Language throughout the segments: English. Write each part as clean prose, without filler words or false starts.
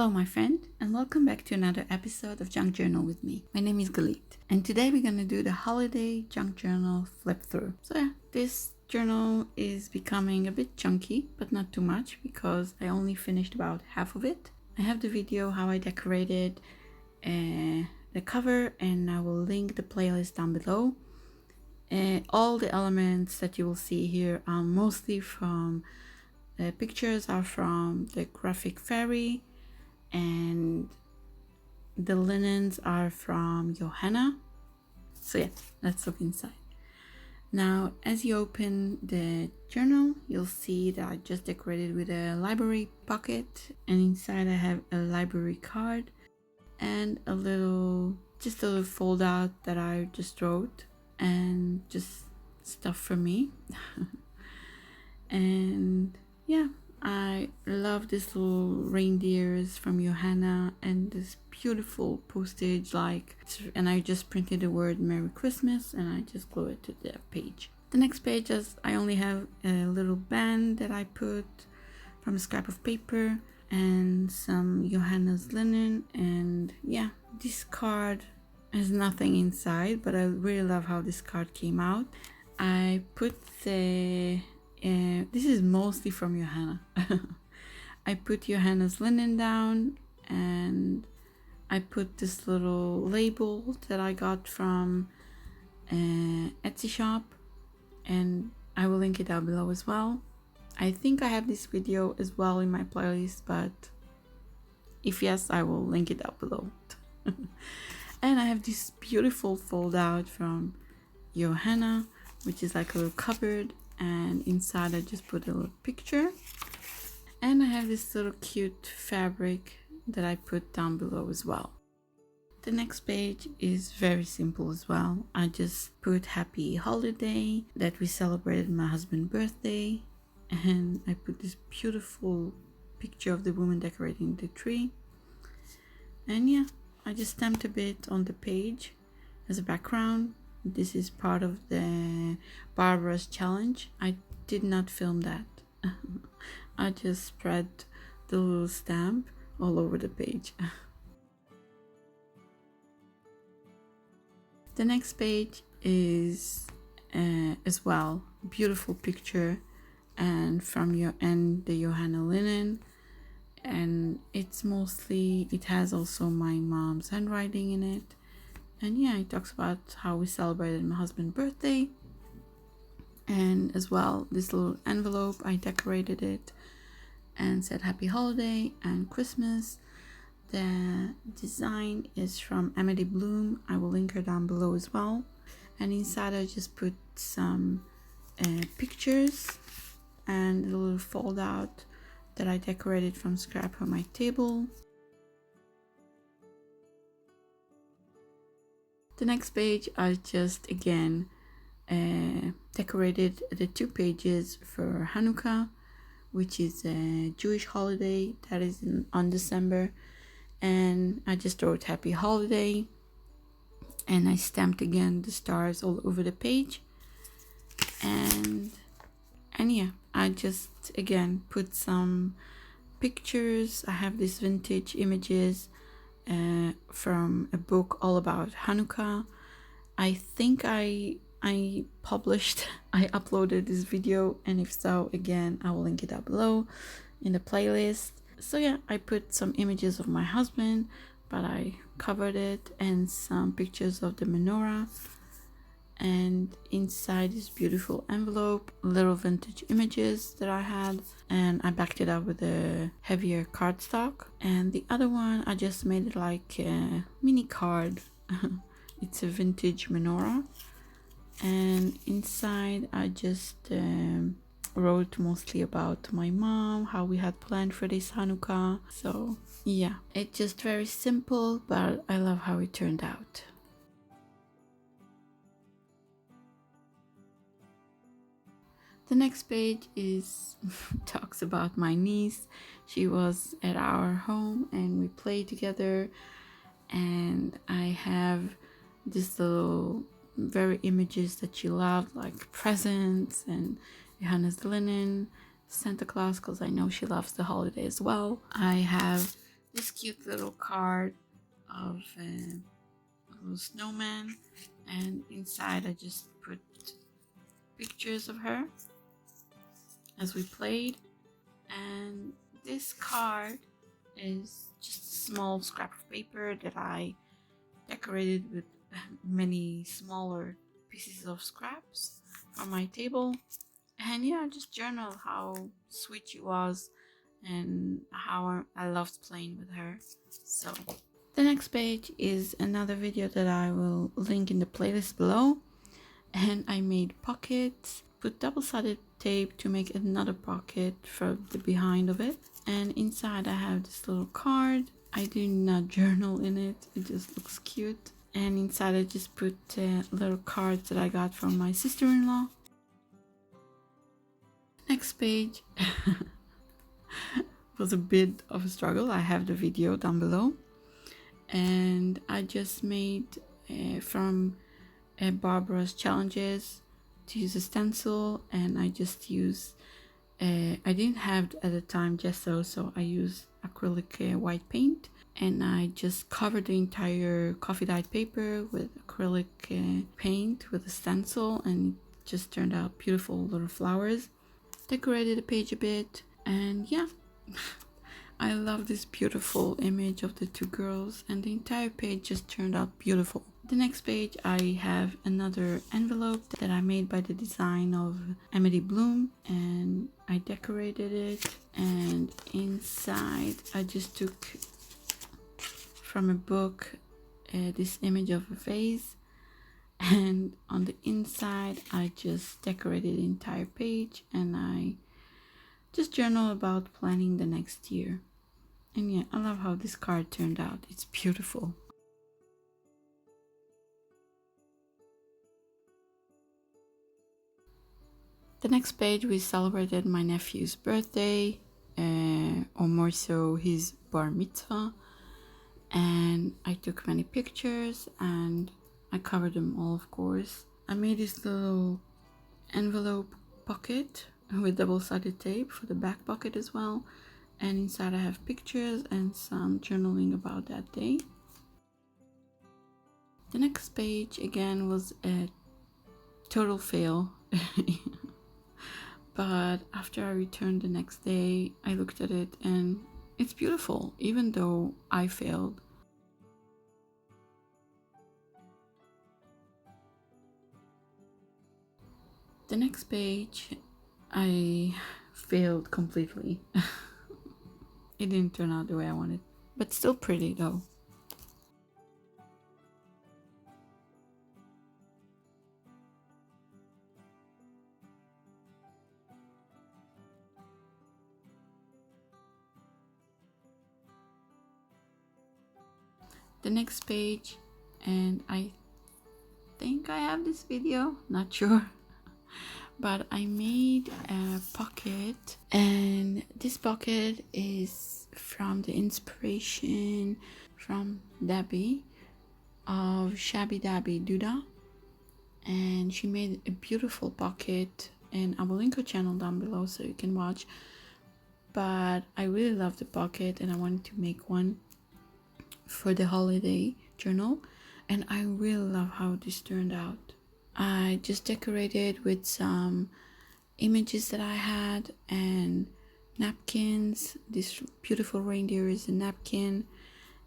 Hello my friend, and welcome back to another episode of Junk Journal with me. My name is Galit, and today we're gonna do the holiday junk journal flip through. So yeah, this journal is becoming a bit chunky, but not too much because I only finished about half of it. I have the video how I decorated the cover, and I will link the playlist down below. All the elements that you will see here are mostly from pictures are from the graphic fairy, and the linens are from Johanna. So yeah, let's look inside. Now, as you open the journal, you'll see that I just decorated with a library pocket, and inside I have a library card and a little fold out that I just wrote and just stuff for me. And yeah, I love this little reindeers from Johanna and this beautiful postage and I just printed the word Merry Christmas and I just glue it to the page. The next page is I only have a little band that I put from a scrap of paper and some Johanna's linen, and yeah, this card has nothing inside, but I really love how this card came out. I put this is mostly from Johanna. I put Johanna's linen down, and I put this little label that I got from Etsy shop, and I will link it down below as well. I think I have this video as well in my playlist, but if yes, I will link it down below. And I have this beautiful fold out from Johanna, which is like a little cupboard, and inside I just put a little picture. And I have this little cute fabric that I put down below as well. The next page is very simple as well. I just put happy holiday, that we celebrated my husband's birthday, and I put this beautiful picture of the woman decorating the tree. And yeah, I just stamped a bit on the page as a background. This is part of the Barbara's challenge. I did not film that. I just spread the little stamp all over the page. The next page is as well beautiful picture and from the Johanna linen, and it has also my mom's handwriting in it. And yeah, it talks about how we celebrated my husband's birthday. And as well, this little envelope, I decorated it and said happy holiday and Christmas. The design is from Emily Bloom. I will link her down below as well. And inside I just put some pictures and a little fold out that I decorated from scrap on my table. The next page I just again decorated the 2 pages for Hanukkah, which is a Jewish holiday that is on December, and I just wrote happy holiday, and I stamped again the stars all over the page, and yeah, I just again put some pictures. I have these vintage images from a book all about Hanukkah. I think I uploaded this video, and if so, again, I will link it down below in the playlist. So yeah, I put some images of my husband, but I covered it, and some pictures of the menorah, and inside this beautiful envelope, little vintage images that I had, and I backed it up with a heavier cardstock. And the other one, I just made it like a mini card. It's a vintage menorah, and inside I just wrote mostly about my mom, how we had planned for this Hanukkah. So yeah, it's just very simple, but I love how it turned out. The next page talks about my niece. She was at our home and we played together, and I have this little very images that she loved, like presents and Johanna's linen, Santa Claus, because I know she loves the holiday as well. I have this cute little card of a little snowman, and inside I just put pictures of her as we played. And this card is just a small scrap of paper that I decorated with many smaller pieces of scraps from my table. And yeah, just journal how sweet she was and how I loved playing with her. So the next page is another video that I will link in the playlist below. And I made pockets, put double-sided tape to make another pocket for the behind of it. And inside I have this little card. I do not journal in it, it just looks cute. And inside I just put little cards that I got from my sister-in-law. Next page was a bit of a struggle. I have the video down below. And I just made from Barbara's challenges to use a stencil, and I just used I didn't have at the time gesso, so I used acrylic white paint, and I just covered the entire coffee dyed paper with acrylic paint with a stencil, and it just turned out beautiful little flowers. Decorated the page a bit, and yeah. I love this beautiful image of the two girls, and the entire page just turned out beautiful. The next page I have another envelope that I made by the design of Emily Bloom, and I decorated it, and inside I just took from a book this image of a vase, and on the inside I just decorated the entire page, and I just journal about planning the next year. And yeah, I love how this card turned out. It's beautiful. The next page we celebrated my nephew's birthday, or more so his bar mitzvah, and I took many pictures and I covered them all, of course. I made this little envelope pocket with double-sided tape for the back pocket as well, and inside I have pictures and some journaling about that day. The next page again was a total fail. But after I returned the next day, I looked at it and it's beautiful, even though I failed. The next page, I failed completely. It didn't turn out the way I wanted, but still pretty though. The next page, and I think I have this video, not sure, but I made a pocket, and this pocket is from the inspiration from Debbie of Shabby Dabby Duda, and she made a beautiful pocket, and I will link her channel down below so you can watch. But I really love the pocket and I wanted to make one for the holiday journal, and I really love how this turned out. I just decorated with some images that I had and napkins. This beautiful reindeer is a napkin,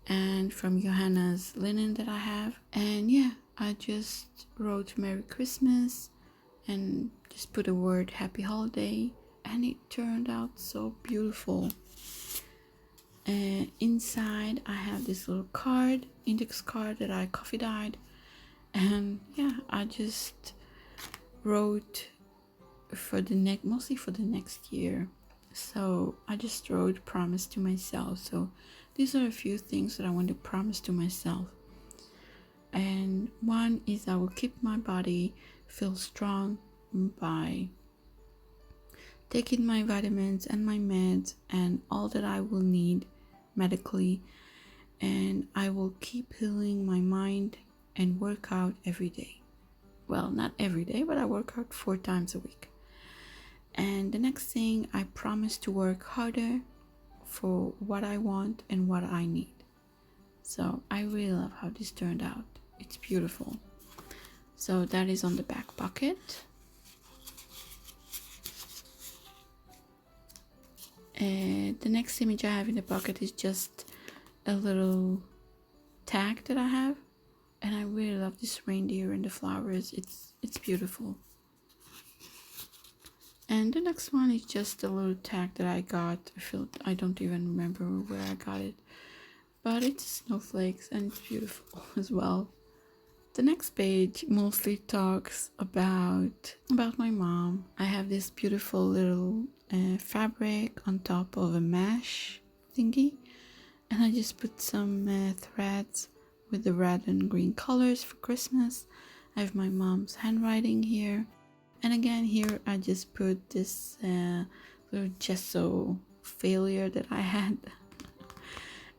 and from Johanna's linen that I have. And yeah, I just wrote Merry Christmas and just put a word Happy Holiday, and it turned out so beautiful. Inside I have this little card, index card that I coffee dyed, and yeah, I just wrote for the mostly for the next year. So I just wrote promise to myself. So these are a few things that I want to promise to myself. And one is I will keep my body feel strong by taking my vitamins and my meds and all that I will need medically, and I will keep healing my mind and work out every day. Well, not every day, but I work out 4 times a week. And the next thing, I promise to work harder for what I want and what I need. So I really love how this turned out. It's beautiful. So that is on the back pocket. The next image I have in the pocket is just a little tag that I have, and I really love this reindeer and the flowers. It's beautiful. And the next one is just a little tag that I got. I don't even remember where I got it, but it's snowflakes and it's beautiful as well. The next page mostly talks about my mom. I have this beautiful little fabric on top of a mesh thingy, and I just put some threads with the red and green colors for Christmas. I have my mom's handwriting here, and again here I just put this little gesso failure that I had.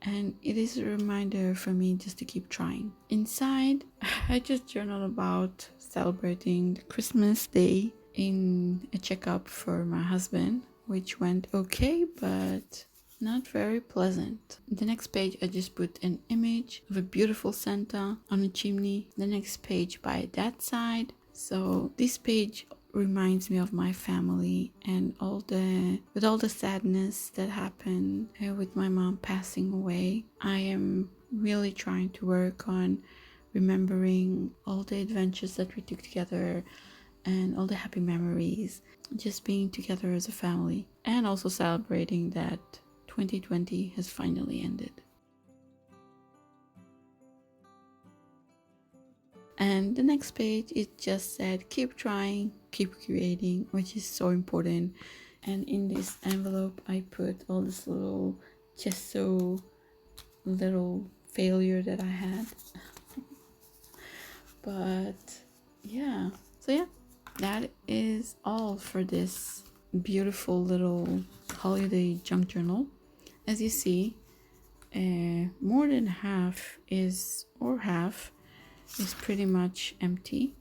And it is a reminder for me just to keep trying. Inside, I just journal about celebrating the Christmas day in a checkup for my husband, which went okay, but not very pleasant. The next page, I just put an image of a beautiful Santa on a chimney. The next page by that side. So this page reminds me of my family and all the sadness that happened with my mom passing away. I am really trying to work on remembering all the adventures that we took together and all the happy memories, just being together as a family, and also celebrating that 2020 has finally ended. And the next page, it just said keep trying, keep creating, which is so important. And in this envelope I put all this little gesso little failure that I had. But yeah, so yeah, that is all for this beautiful little holiday junk journal. As you see, more than half is pretty much empty,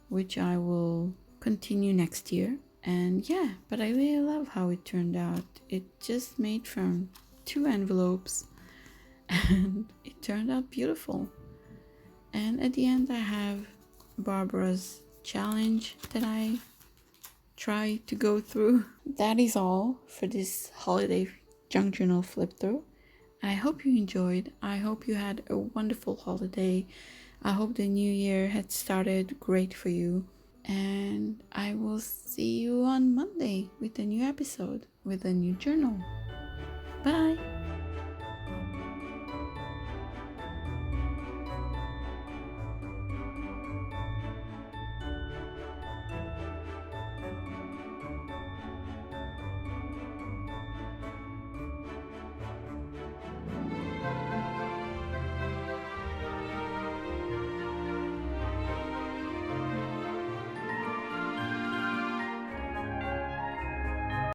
which I will continue next year. And yeah, but I really love how it turned out. It just made from 2 envelopes and it turned out beautiful. And at the end I have Barbara's challenge that I try to go through. That is all for this holiday junk journal flip through. I hope you enjoyed. I hope you had a wonderful holiday. I hope the new year had started great for you. And I will see you on Monday with a new episode, with a new journal. Bye!